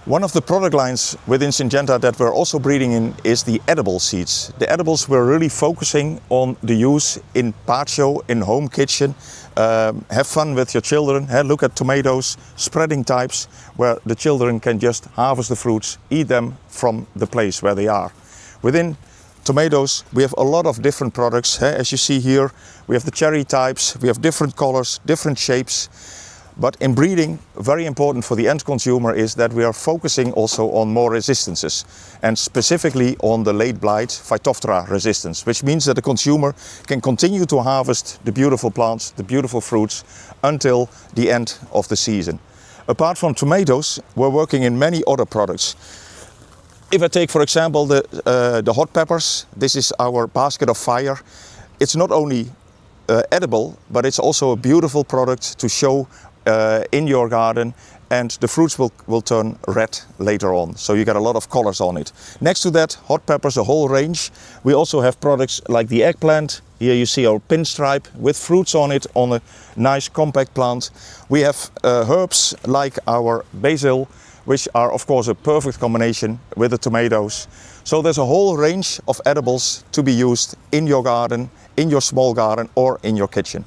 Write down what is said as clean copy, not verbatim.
One of the product lines within Syngenta that we're also breeding in is the edible seeds. The edibles we're really focusing on the use in patio, in home kitchen. Have fun with your children. Look at tomatoes, spreading types, where the children can just harvest the fruits, eat them from the place where they are. Within tomatoes, we have a lot of different products. As you see here, we have the cherry types, we have different colors, different shapes. But in breeding, very important for the end consumer is that we are focusing also on more resistances, and specifically on the late blight Phytophthora resistance, which means that the consumer can continue to harvest the beautiful plants, the beautiful fruits, until the end of the season. Apart from tomatoes, we're working in many other products. If I take, for example, the hot peppers, this is our basket of fire. It's not only edible, but it's also a beautiful product to show in your garden, and the fruits will turn red later on, so you get a lot of colors on it. Next to that, hot peppers, a whole range. We also have products like the eggplant. Here you see our pinstripe with fruits on it, on a nice compact plant. We have herbs like our basil, which are of course a perfect combination with the tomatoes. So there's a whole range of edibles to be used in your garden, in your small garden, or in your kitchen.